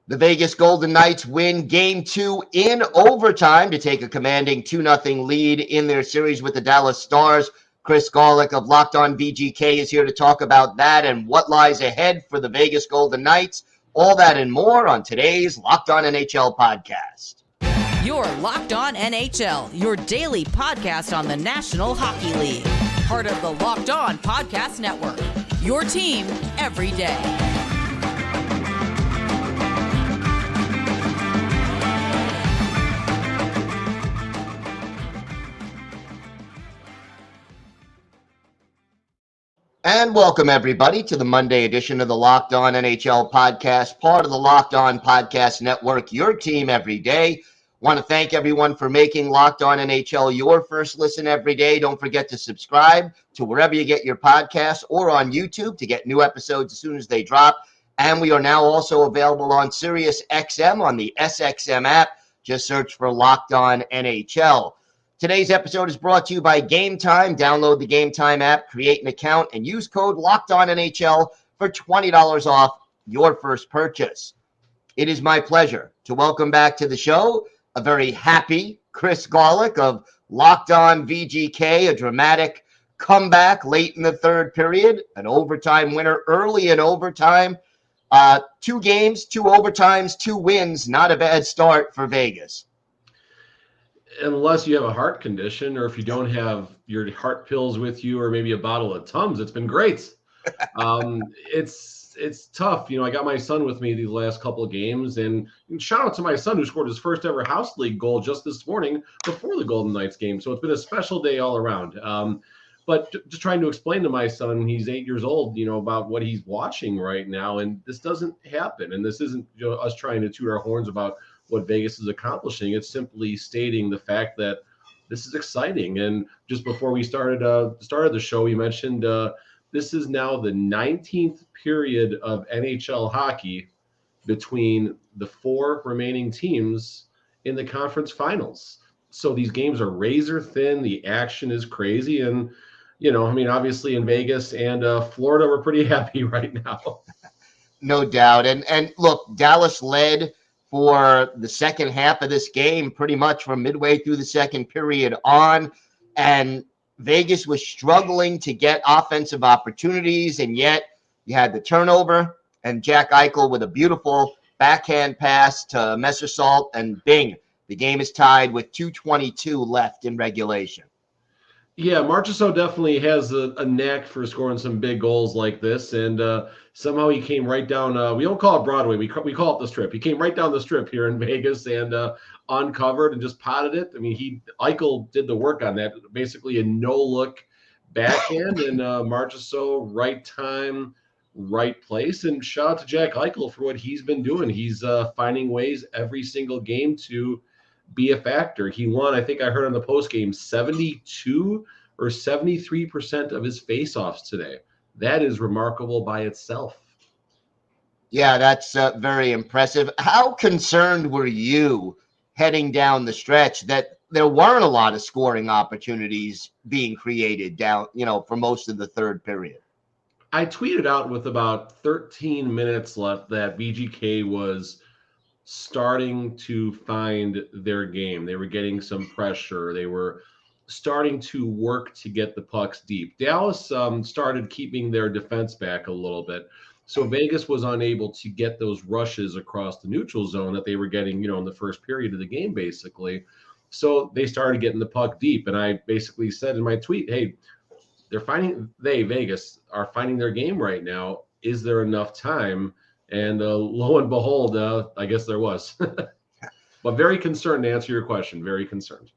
The Vegas Golden Knights win Game 2 in overtime to take a commanding 2-0 lead in their series with the Dallas Stars. Chris Gawlik of Locked On VGK is here to talk about that and what lies ahead for the Vegas Golden Knights. All that and more on today's Locked On NHL podcast. You're Locked On NHL, your daily podcast on the National Hockey League. Part of the Locked On Podcast Network, your team every day. And welcome, everybody, to the Monday edition of the Locked On NHL podcast, part of the Locked On Podcast Network, your team every day. Want to thank everyone for making Locked On NHL your first listen every day. Don't forget to subscribe to wherever you get your podcasts or on YouTube to get new episodes as soon as they drop. And we are now also available on Sirius XM on the SXM app. Just search for Locked On NHL. Today's episode is brought to you by Gametime. Download the Gametime app, create an account, and use code LOCKEDONNHL for $20 off your first purchase. It is my pleasure to welcome back to the show a very happy Chris Gawlik of Locked On VGK, a dramatic comeback late in the third period, an overtime winner early in overtime. 2 games, 2 overtimes, 2 wins. Not a bad start for Vegas. Unless you have a heart condition or if you don't have your heart pills with you or maybe a bottle of Tums, it's been great. It's tough. You know, I got my son with me these last couple of games, and shout out to my son who scored his first ever house league goal just this morning before the Golden Knights game. So it's been a special day all around. But just trying to explain to my son, he's 8 years old, you know, about what he's watching right now. And this doesn't happen. And this isn't us trying to toot our horns about what Vegas is accomplishing. It's simply stating the fact that this is exciting. And just before we started the show, we mentioned this is now the 19th period of NHL hockey between the 4 remaining teams in the conference finals. So these games are razor thin. The action is crazy. And, you know, I mean, obviously in Vegas and Florida, we're pretty happy right now. No doubt. And look, Dallas led for the second half of this game, pretty much from midway through the second period on, and Vegas was struggling to get offensive opportunities, and yet you had the turnover, and Jack Eichel with a beautiful backhand pass to Messersalt, and bing, the game is tied with 2:22 left in regulation. Yeah, Marchessault definitely has a knack for scoring some big goals like this, and somehow he came right down. We don't call it Broadway; we call it the Strip. He came right down the Strip here in Vegas and uncovered and just potted it. I mean, Eichel did the work on that, basically a no-look backhand, and Marchessault right time, right place. And shout out to Jack Eichel for what he's been doing. He's finding ways every single game to be a factor. He won, I think I heard on the post game, 72 or 73% of his faceoffs today. That is remarkable by itself. Yeah, that's very impressive. How concerned were you heading down the stretch that there weren't a lot of scoring opportunities being created down, for most of the third period? I tweeted out with about 13 minutes left that VGK was starting to find their game. They were getting some pressure. They were starting to work to get the pucks deep. Dallas started keeping their defense back a little bit. So Vegas was unable to get those rushes across the neutral zone that they were getting, in the first period of the game, basically. So they started getting the puck deep. And I basically said in my tweet, hey, Vegas are finding their game right now. Is there enough time? And lo and behold, I guess there was. But very concerned, to answer your question, very concerned.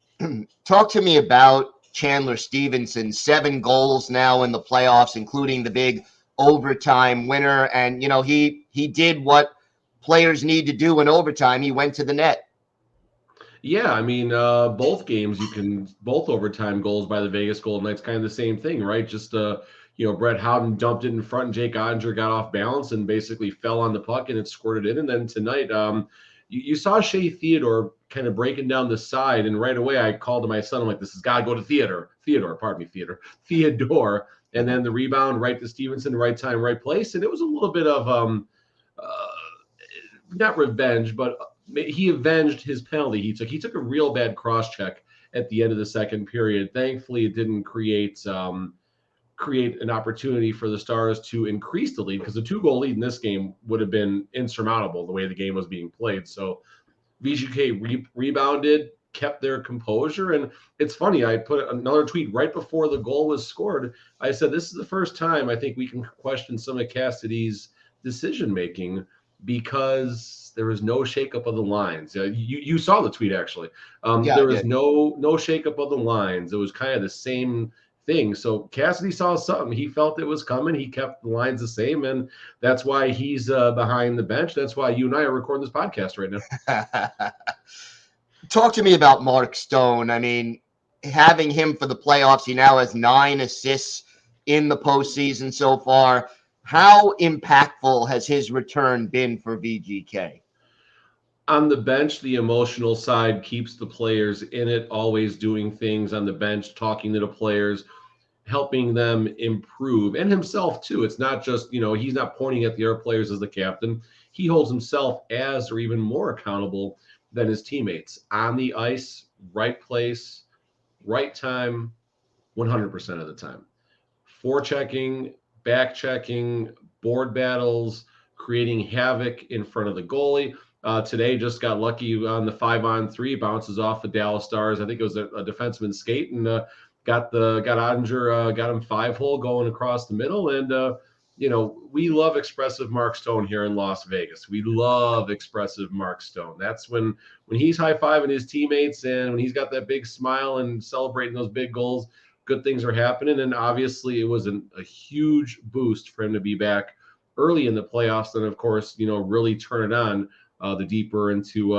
Talk to me about Chandler Stevenson. 7 goals now in the playoffs, including the big overtime winner. And, he did what players need to do in overtime. He went to the net. Yeah, I mean, both games, both overtime goals by the Vegas Golden Knights, kind of the same thing, right? Just Brett Howden dumped it in front and Jake Ottinger got off balance and basically fell on the puck and it squirted in. And then tonight, you saw Shea Theodore kind of breaking down the side. And right away I called to my son, I'm like, this has got to go to Theodore. And then the rebound right to Stevenson, right time, right place. And it was a little bit of not revenge, but he avenged his penalty he took. He took a real bad cross-check at the end of the second period. Thankfully, it didn't create an opportunity for the Stars to increase the lead, because the 2-goal lead in this game would have been insurmountable the way the game was being played. So VGK rebounded, kept their composure. And it's funny, I put another tweet right before the goal was scored. I said, this is the first time I think we can question some of Cassidy's decision-making, because there was no shakeup of the lines. You saw the tweet, actually. There was no shakeup of the lines. It was kind of the same thing. So Cassidy saw something. He felt it was coming. He kept the lines the same, and that's why he's behind the bench. That's why you and I are recording this podcast right now. Talk to me about Mark Stone. I mean, having him for the playoffs, he now has 9 assists in the postseason so far. How impactful has his return been for VGK? On the bench, the emotional side keeps the players in it, always doing things on the bench, talking to the players, helping them improve, and himself too. It's not just, he's not pointing at the other players as the captain. He holds himself as, or even more accountable than his teammates. On the ice, right place, right time, 100% of the time. Forechecking, back checking, board battles, creating havoc in front of the goalie. Today just got lucky on the 5-on-3, bounces off the Dallas Stars. I think it was a defenseman's skate, and got Ottinger, got him 5-hole going across the middle. And we love expressive Mark Stone here in Las Vegas. We love expressive Mark Stone. That's when he's high-fiving his teammates, and when he's got that big smile and celebrating those big goals, good things are happening. And obviously it was a huge boost for him to be back early in the playoffs, and of course, really turn it on the deeper into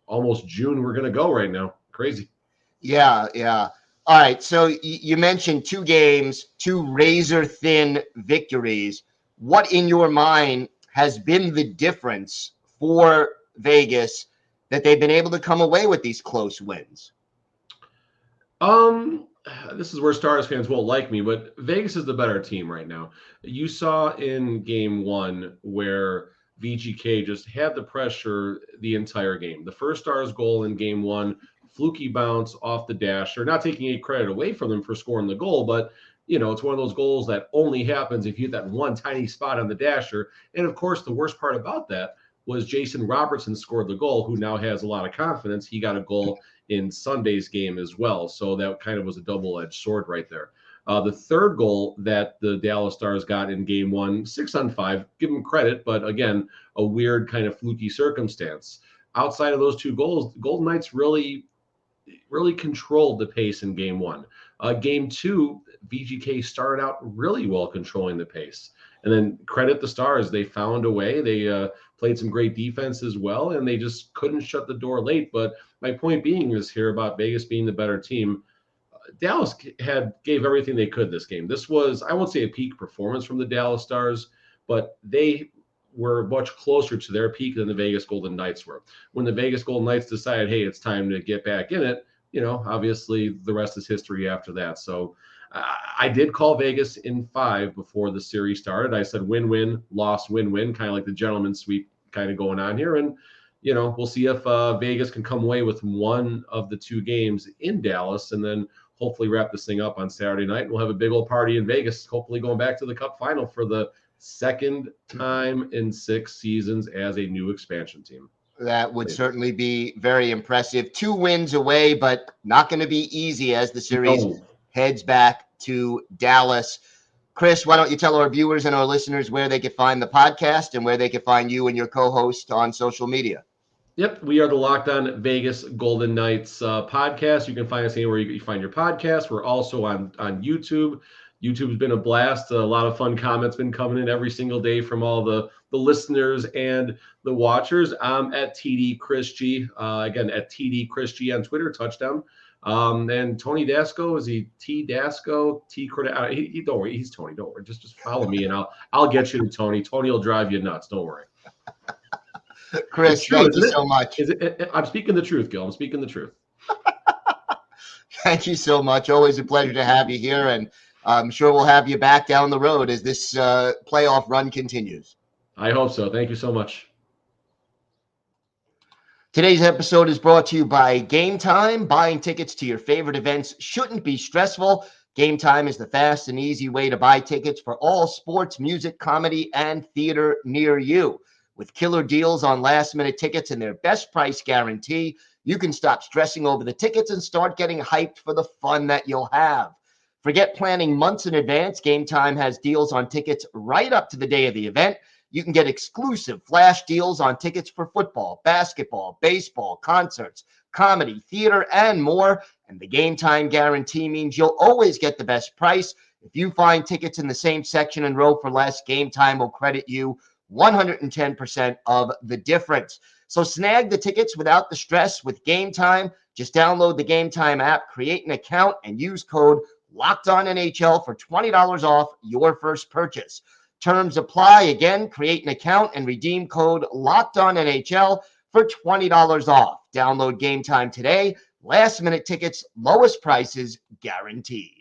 almost June we're going to go right now. Crazy. Yeah. All right. So you mentioned 2 games, 2 razor-thin victories. What in your mind has been the difference for Vegas that they've been able to come away with these close wins? This is where Stars fans won't like me, but Vegas is the better team right now. You saw in game 1 where VGK just had the pressure the entire game. The first Stars goal in game 1, fluky bounce off the dasher, not taking any credit away from them for scoring the goal, but it's one of those goals that only happens if you hit that one tiny spot on the dasher. And of course, the worst part about that was Jason Robertson scored the goal, who now has a lot of confidence. He got a goal in Sunday's game as well. So that kind of was a double-edged sword right there. The third goal that the Dallas Stars got in game 1, 6-on-5, give them credit, but again, a weird kind of fluky circumstance. Outside of those 2 goals, the Golden Knights really controlled the pace in game 1. Game 2, VGK started out really well controlling the pace. And then credit the Stars. They found a way. They played some great defense as well, and they just couldn't shut the door late. But my point being is here about Vegas being the better team. Dallas gave everything they could this game. This was, I won't say a peak performance from the Dallas Stars, but they were much closer to their peak than the Vegas Golden Knights were. When the Vegas Golden Knights decided, hey, it's time to get back in it, obviously the rest is history after that. So I did call Vegas in 5 before the series started. I said win-win, loss, win-win, kind of like the gentleman's sweep kind of going on here. And, we'll see if Vegas can come away with one of the 2 games in Dallas, and then hopefully wrap this thing up on Saturday night. We'll have a big old party in Vegas, hopefully going back to the Cup final for the second time in 6 seasons as a new expansion team. That would certainly be very impressive. 2 wins away, but not going to be easy as the series heads back to Dallas. Chris, why don't you tell our viewers and our listeners where they can find the podcast and where they can find you and your co-host on social media? Yep, we are the Locked On Vegas Golden Knights podcast. You can find us anywhere you find your podcast. We're also on YouTube. YouTube's been a blast. A lot of fun comments been coming in every single day from all the listeners and the watchers. I'm at TD Chris G. Again, at TD Chris G on Twitter, touchdown. And Tony Dasco, is he T Dasco? Don't worry, he's Tony. Don't worry. Just follow me and I'll get you to Tony. Tony will drive you nuts. Don't worry. Chris, thank you so much. I'm speaking the truth, Gil. I'm speaking the truth. Thank you so much. Always a pleasure to have you here, and I'm sure we'll have you back down the road as this playoff run continues. I hope so. Thank you so much. Today's episode is brought to you by Gametime. Buying tickets to your favorite events shouldn't be stressful. Gametime is the fast and easy way to buy tickets for all sports, music, comedy, and theater near you. With killer deals on last-minute tickets and their best price guarantee, you can stop stressing over the tickets and start getting hyped for the fun that you'll have. Forget planning months in advance. Gametime has deals on tickets right up to the day of the event. You can get exclusive flash deals on tickets for football, basketball, baseball, concerts, comedy, theater, and more. And the Gametime guarantee means you'll always get the best price. If you find tickets in the same section and row for less, Gametime will credit you 110% of the difference. So snag the tickets without the stress with Gametime. Just download the Gametime app, create an account, and use code LOCKEDONNHL for $20 off your first purchase. Terms apply. Again, create an account and redeem code LOCKEDONNHL for $20 off. Download Gametime today. Last minute tickets, lowest prices guaranteed.